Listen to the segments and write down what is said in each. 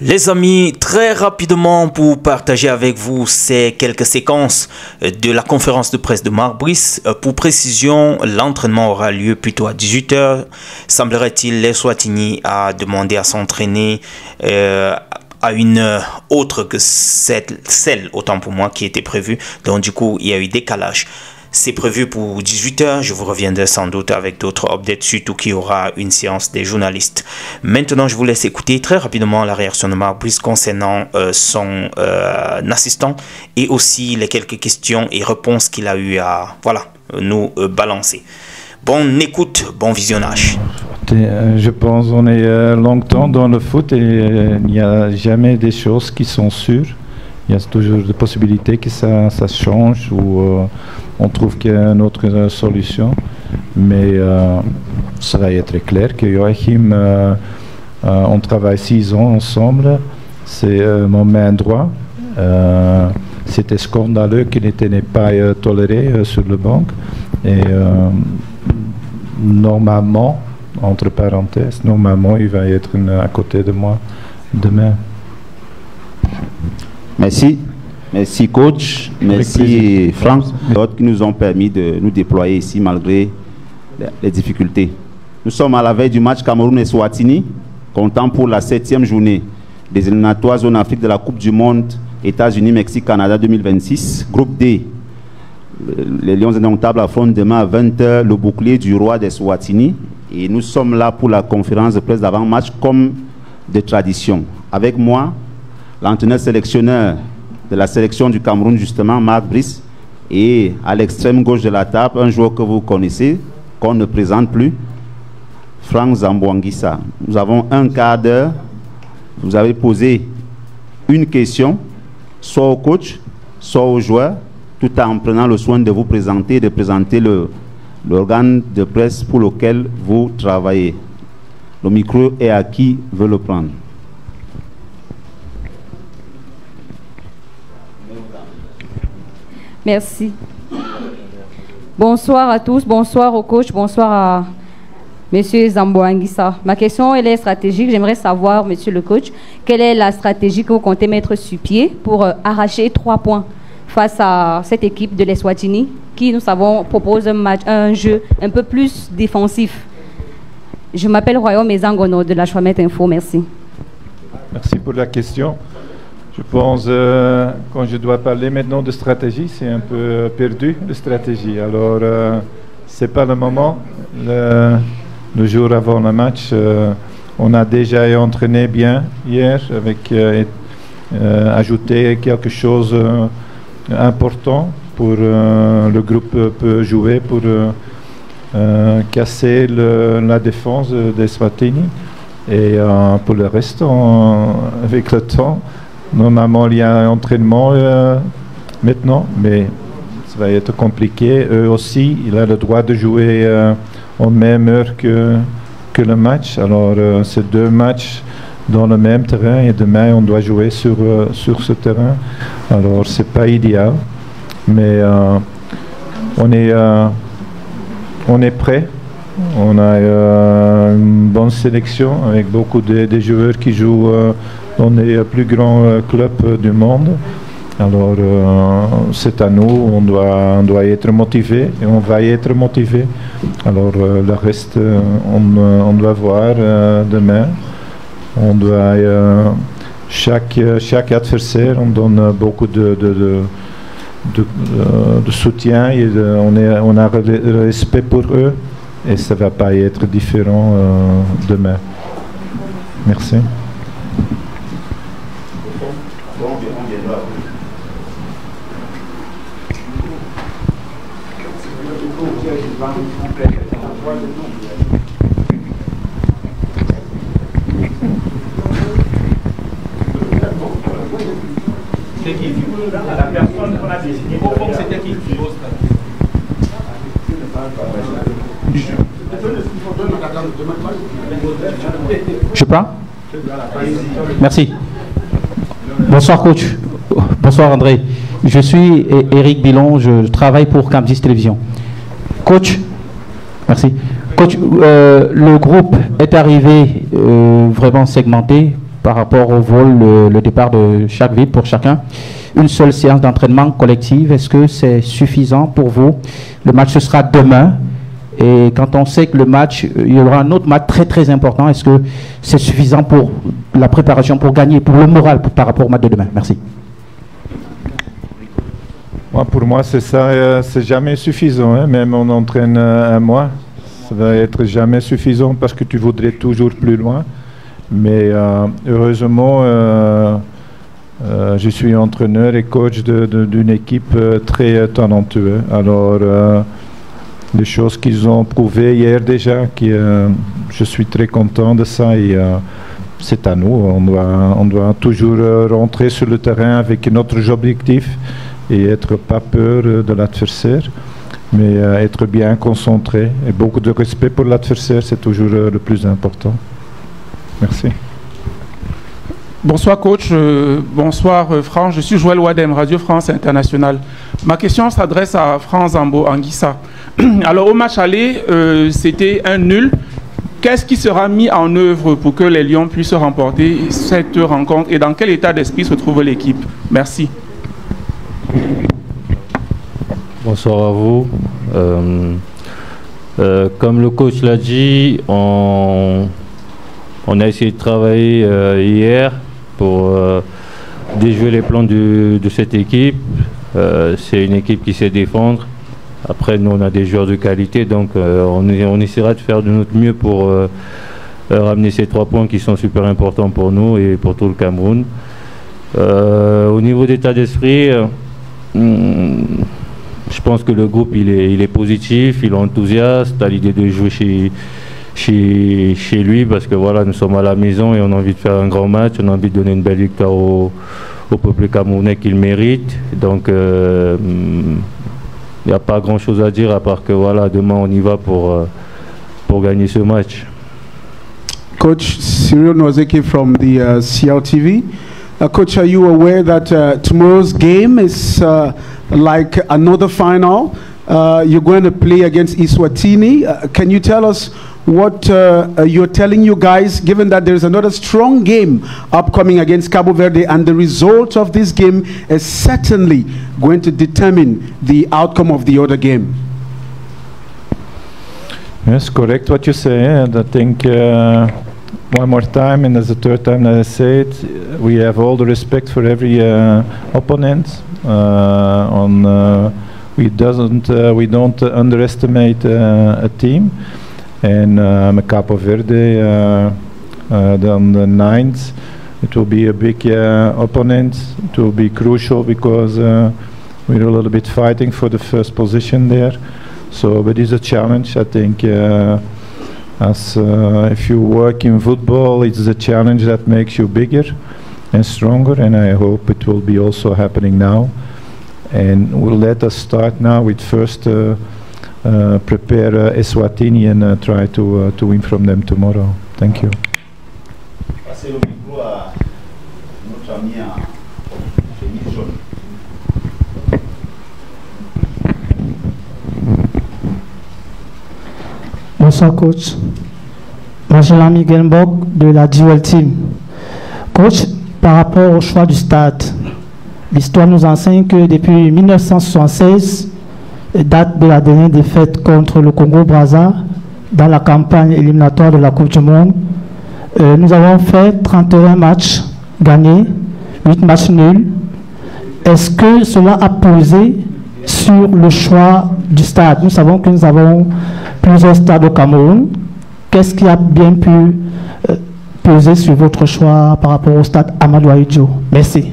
Les amis, très rapidement pour partager avec vous ces quelques séquences de la conférence de presse de Marc Brice. Pour précision, l'entraînement aura lieu plutôt à 18 h. Semblerait-il, l'Eswatini a demandé à s'entraîner à une heure autre que celle, autant pour moi, qui était prévue. Donc du coup, il y a eu décalage. C'est prévu pour 18 h. Je vous reviendrai sans doute avec d'autres updates, surtout qu'il y aura une séance des journalistes. Maintenant, je vous laisse écouter très rapidement la réaction de Marc Brice concernant son assistant et aussi les quelques questions et réponses qu'il a eu à nous balancer. Bonne écoute, bon visionnage. Je pense qu'on est longtemps dans le foot et il n'y a jamais des choses qui sont sûres. Il y a toujours des possibilités que ça change ou on trouve qu'il y a une autre solution. Mais ça va être clair que Joachim, on travaille 6 ans ensemble. C'est mon main droit. C'était scandaleux qu'il n'était pas toléré sur le banc. Et normalement, entre parenthèses, normalement, il va être à côté de moi demain. Merci. Merci coach, merci Franck, qui nous ont permis de nous déployer ici malgré les difficultés. Nous sommes à la veille du match Cameroun-Eswatini, comptant pour la 7e journée des éliminatoires zone Afrique de la Coupe du Monde États-Unis, Mexique, Canada 2026. Groupe D, les Lions indomptables affrontent demain à 20 h le bouclier du roi d'Eswatini. Et nous sommes là pour la conférence de presse d'avant-match comme de tradition. Avec moi, l'entraîneur sélectionneur de la sélection du Cameroun, justement, Marc Brice, et à l'extrême gauche de la table, un joueur que vous connaissez, qu'on ne présente plus, Franck Zambouanguissa. Nous avons un quart d'heure. Vous avez posé une question, soit au coach, soit au joueur, tout en prenant le soin de vous présenter, de présenter l'organe de presse pour lequel vous travaillez. Le micro est à qui veut le prendre. Merci. Bonsoir à tous, bonsoir au coach, bonsoir à Monsieur Zambouanguissa. Ma question, elle est stratégique. J'aimerais savoir, Monsieur le coach, quelle est la stratégie que vous comptez mettre sur pied pour arracher 3 points face à cette équipe de l'Eswatini qui, nous savons, propose un jeu un peu plus défensif. Je m'appelle Royaume Ezangono de la Chouamette Info. Merci. Merci pour la question. Je pense, quand je dois parler maintenant de stratégie, c'est un peu perdu, de stratégie. Alors, ce n'est pas le moment. Le jour avant le match, on a déjà entraîné bien hier, avec ajouter quelque chose d'important pour le groupe peut jouer, pour casser la défense des Swatini. Et pour le reste, avec le temps, normalement, il y a un entraînement maintenant, mais ça va être compliqué. Eux aussi, il a le droit de jouer en même heure que le match. Alors, c'est 2 matchs dans le même terrain et demain, on doit jouer sur ce terrain. Alors, c'est pas idéal, mais on est prêt. On a une bonne sélection avec beaucoup de joueurs qui jouent dans les plus grands clubs du monde. Alors, c'est à nous, on doit être motivé et on va être motivé. Alors, le reste, on doit voir demain. On doit, chaque adversaire, on donne beaucoup de soutien et on a le respect pour eux et ça ne va pas être différent demain. Merci. La personne qu'on a désignée au fond, c'était qui? Je prends. Merci. Bonsoir coach. Bonsoir André. Je suis Eric Bilon, je travaille pour Camdis Télévision. Coach, merci. Coach, le groupe est arrivé vraiment segmenté par rapport au vol, le départ de chaque ville pour chacun. Une seule séance d'entraînement collective, est-ce que c'est suffisant pour vous? Le match ce sera demain. Et quand on sait que le match, il y aura un autre match très très important, est-ce que c'est suffisant pour la préparation, pour gagner, pour le moral par rapport au match de demain? Merci. Pour moi, c'est ça, c'est jamais suffisant. Hein. Même on entraîne un mois, ça va être jamais suffisant parce que tu voudrais toujours plus loin. Mais heureusement, je suis entraîneur et coach d'une équipe très talentueuse. Alors, les choses qu'ils ont prouvées hier déjà, je suis très content de ça et c'est à nous. On doit toujours rentrer sur le terrain avec notre objectif et être pas peur de l'adversaire, mais être bien concentré et beaucoup de respect pour l'adversaire, c'est toujours le plus important. Merci. Bonsoir coach, bonsoir Franck, je suis Joël Wadem, Radio France Internationale. Ma question s'adresse à Franck Zambo Anguissa. Alors au match aller, c'était un nul. Qu'est-ce qui sera mis en œuvre pour que les Lions puissent remporter cette rencontre et dans quel état d'esprit se trouve l'équipe? Merci. Bonsoir à vous. Comme le coach l'a dit, on a essayé de travailler hier pour déjouer les plans de cette équipe. C'est une équipe qui sait défendre. Après, nous, on a des joueurs de qualité, donc on essaiera de faire de notre mieux pour ramener ces 3 points qui sont super importants pour nous et pour tout le Cameroun. Au niveau d'état d'esprit, je pense que le groupe il est positif, il est enthousiaste à l'idée de jouer chez lui parce que voilà, nous sommes à la maison et on a envie de faire un grand match, on a envie de donner une belle victoire au peuple camerounais qu'il mérite. Donc il n'y a pas grand chose à dire à part que voilà, demain on y va pour gagner ce match. Coach Cyril Nozeki from the CLTV. Coach, are you aware that tomorrow's game is like another final? You're going to play against Eswatini. Can you tell us what you're telling you guys, given that there's another strong game upcoming against Cabo Verde, and the result of this game is certainly going to determine the outcome of the other game? Yes, correct what you say, and I think one more time, and as the third time that I say it, we have all the respect for every opponent. We don't underestimate a team, and Cabo Verde on the 9th, it will be a big opponent. It will be crucial because we're a little bit fighting for the first position there. So, but it's a challenge. I think if you work in football, it's a challenge that makes you bigger and stronger, and I hope it will be also happening now. And we'll let us start now with first prepare Eswatini and try to win from them tomorrow. Thank you. Bonsoir coach. Moi je suis Miguel Mbok de la Dual Team. Coach, par rapport au choix du stade, l'histoire nous enseigne que depuis 1976, date de la dernière défaite contre le Congo-Brazza dans la campagne éliminatoire de la Coupe du Monde, nous avons fait 31 matchs gagnés, 8 matchs nuls. Est-ce que cela a pesé sur le choix du stade? Nous savons que nous avons plusieurs stades au Cameroun. Qu'est-ce qui a bien pu peser sur votre choix par rapport au stade Amadou Ahidjo? Merci.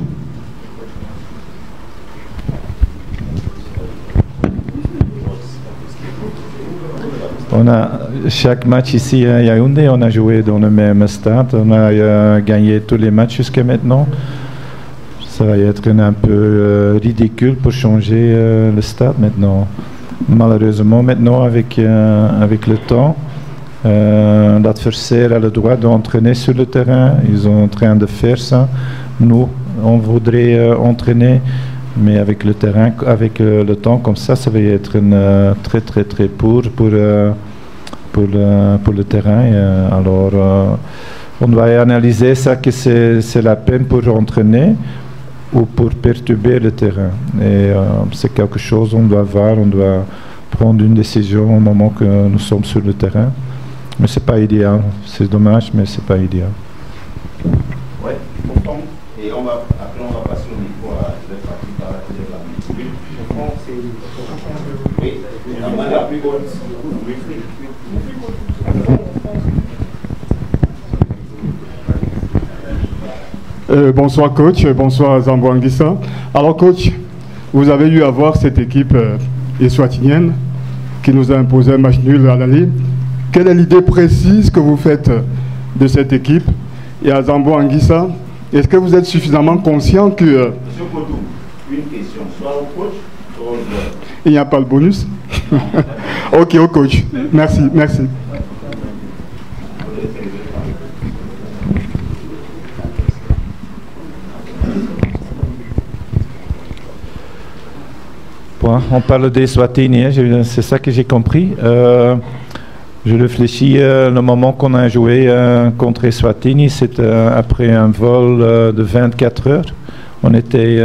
On a chaque match ici à Yaoundé, on a joué dans le même stade, on a gagné tous les matchs jusqu'à maintenant. Ça va être un peu ridicule pour changer le stade maintenant. Malheureusement, maintenant, avec le temps, l'adversaire a le droit d'entraîner sur le terrain. Ils sont en train de faire ça. Nous, on voudrait entraîner, mais avec le terrain, avec le temps comme ça, ça va être très très très pour le terrain. Alors, on doit analyser ça, que c'est la peine pour entraîner ou pour perturber le terrain. Et c'est quelque chose on doit voir, on doit prendre une décision au moment que nous sommes sur le terrain. Mais c'est pas idéal, c'est dommage, mais c'est pas idéal. Ouais, pourtant, et après on va passer au micro à la plus haute. Bonsoir coach, bonsoir Zambo Anguissa. Alors coach, vous avez eu à voir cette équipe eswatinienne qui nous a imposé un match nul à l'aller. Quelle est l'idée précise que vous faites de cette équipe? Et à Zambo Anguissa, est-ce que vous êtes suffisamment conscient que... Monsieur Kodou, une question, soit au coach, soit au joueur. Il n'y a pas le bonus? Ok, au coach. Merci, merci. Bon, on parle des Swatini, c'est ça que j'ai compris. Je réfléchis, le moment qu'on a joué contre Eswatini, c'était après un vol de 24 heures. On était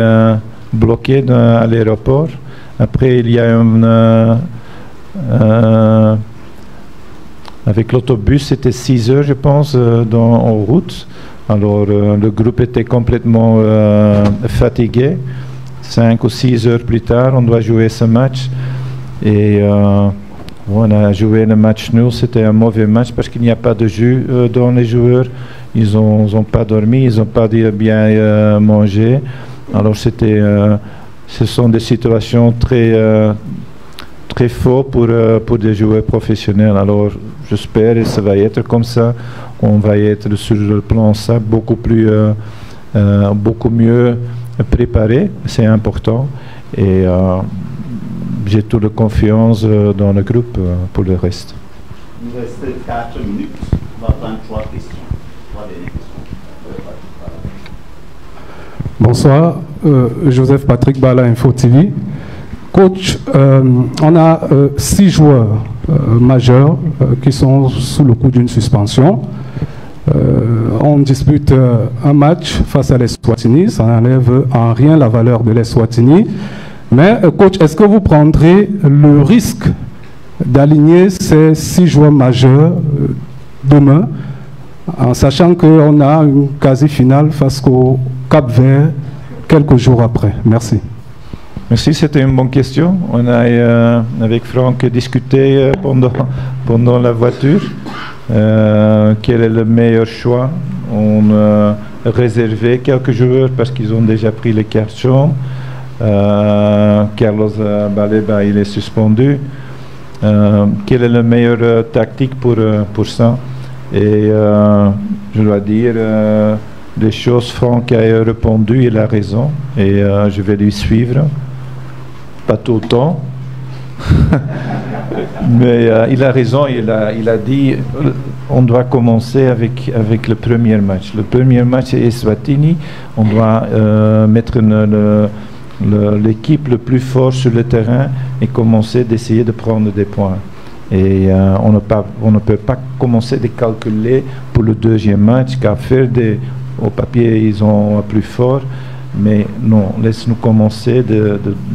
bloqué à l'aéroport. Après, il y a avec l'autobus, c'était 6 heures, je pense, en route. Alors, le groupe était complètement fatigué. 5 ou 6 heures plus tard, on doit jouer ce match. Et on a joué le match nul. C'était un mauvais match parce qu'il n'y a pas de jus dans les joueurs. Ils n'ont pas dormi, ils n'ont pas bien mangé. Alors, ce sont des situations très fortes pour des joueurs professionnels. Alors, j'espère que ça va être comme ça. On va être sur le plan ça beaucoup mieux préparé, c'est important. Et j'ai toute la confiance dans le groupe pour le reste. Il nous reste 4 minutes. On va prendre 3 questions. 3 dernières questions. Bonsoir, Joseph Patrick Bala, Info TV. Coach, on a 6 joueurs majeurs qui sont sous le coup d'une suspension. On dispute un match face à l'Eswatini, ça n'enlève en rien la valeur de l'Eswatini. Mais coach, est-ce que vous prendrez le risque d'aligner ces 6 joueurs majeurs demain, en sachant qu'on a une quasi-finale face au Cap-Vert quelques jours après? Merci. Merci, c'était une bonne question. On a avec Franck discuté pendant la voiture. Quel est le meilleur choix? On a réservé quelques joueurs parce qu'ils ont déjà pris les cartes jaunes. Carlos Baleba, il est suspendu. Quelle est la meilleure tactique pour ça? Et je dois dire des choses. Franck a répondu, il a raison et je vais lui suivre. Pas tout le temps. Mais il a raison, il a dit on doit commencer avec le premier match. Le premier match est Eswatini, on doit mettre l'équipe le plus fort sur le terrain et commencer d'essayer de prendre des points. Et on ne peut pas commencer de calculer pour le deuxième match, car au papier ils ont plus fort. Mais non, laisse-nous commencer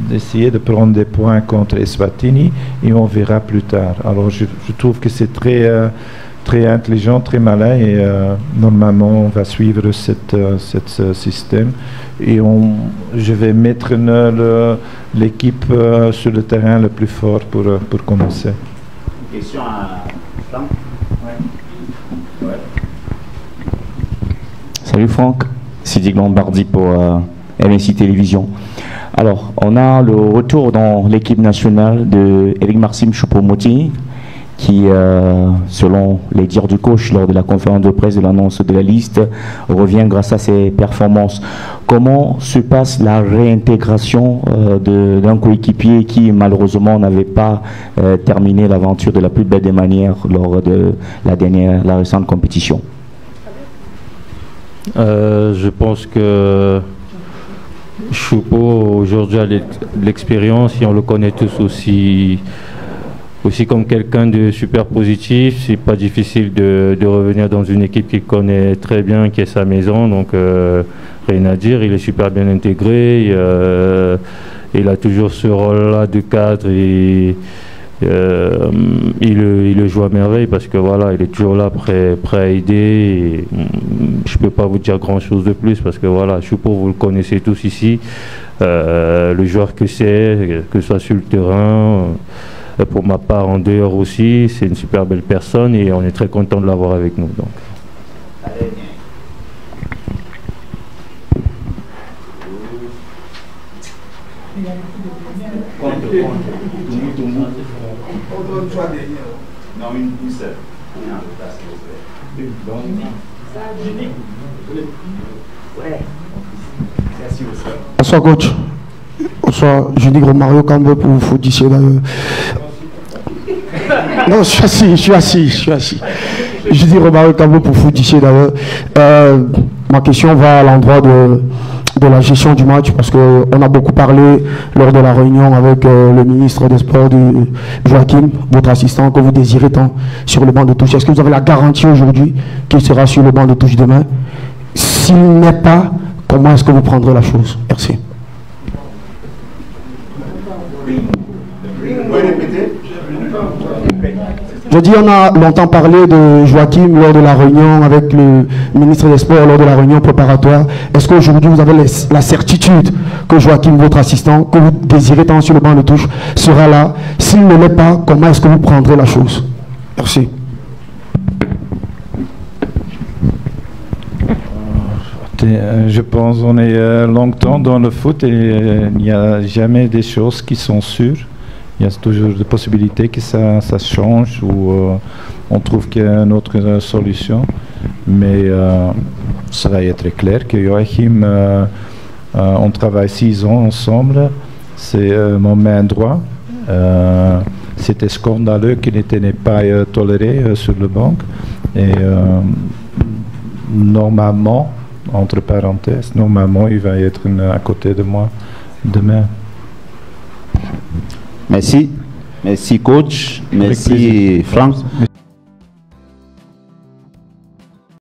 d'essayer de prendre des points contre Eswatini et on verra plus tard. Alors je trouve que c'est très intelligent, très malin et normalement on va suivre ce système et je vais mettre l'équipe sur le terrain le plus fort pour commencer. Une question à Franck. Ouais. Salut Franck, Sidi Lombardi pour MSI Télévision. Alors, on a le retour dans l'équipe nationale de Eric Maxime Choupo-Moting, qui, selon les dires du coach lors de la conférence de presse de l'annonce de la liste, revient grâce à ses performances. Comment se passe la réintégration d'un coéquipier qui, malheureusement, n'avait pas terminé l'aventure de la plus belle des manières lors de la récente compétition? Je pense que Choupo aujourd'hui a l'expérience et on le connaît tous aussi aussi comme quelqu'un de super positif. C'est pas difficile de revenir dans une équipe qu'il connaît très bien, qui est sa maison. Donc rien à dire. Il est super bien intégré. Il a toujours ce rôle-là de cadre et il le joue à merveille parce que voilà, il est toujours là prêt à aider. Je peux pas vous dire grand-chose de plus parce que voilà, Choupo, vous le connaissez tous ici. Le joueur que c'est, que ce soit sur le terrain, pour ma part en dehors aussi, c'est une super belle personne et on est très content de l'avoir avec nous. Donc. Bonsoir coach. Bonsoir, je dis Romario Cambe pour vous d'ici d'ailleurs. Non, je suis assis. Je dis Romario Cambe pour vous d'ici d'ailleurs. Ma question va à l'endroit de la gestion du match parce qu'on a beaucoup parlé lors de la réunion avec le ministre des Sports, Joachim, votre assistant, que vous désirez tant sur le banc de touche. Est-ce que vous avez la garantie aujourd'hui qu'il sera sur le banc de touche demain? S'il n'est pas, comment est-ce que vous prendrez la chose? Merci. Je dis, on a longtemps parlé de Joachim lors de la réunion avec le ministre des Sports, lors de la réunion préparatoire. Est-ce qu'aujourd'hui vous avez la certitude que Joachim, votre assistant, que vous désirez tant sur le banc de touche, sera là? S'il ne l'est pas, comment est-ce que vous prendrez la chose? Merci. Je pense qu'on est longtemps dans le foot et il n'y a jamais des choses qui sont sûres. Il y a toujours des possibilités que ça change ou on trouve qu'il y a une autre solution. Mais ça va être clair que Joachim, on travaille 6 ans ensemble. C'est mon main droit. C'était scandaleux qu'il n'était pas toléré sur le banc. Et normalement, entre parenthèses, normalement, il va être à côté de moi demain. Merci coach, merci Franck.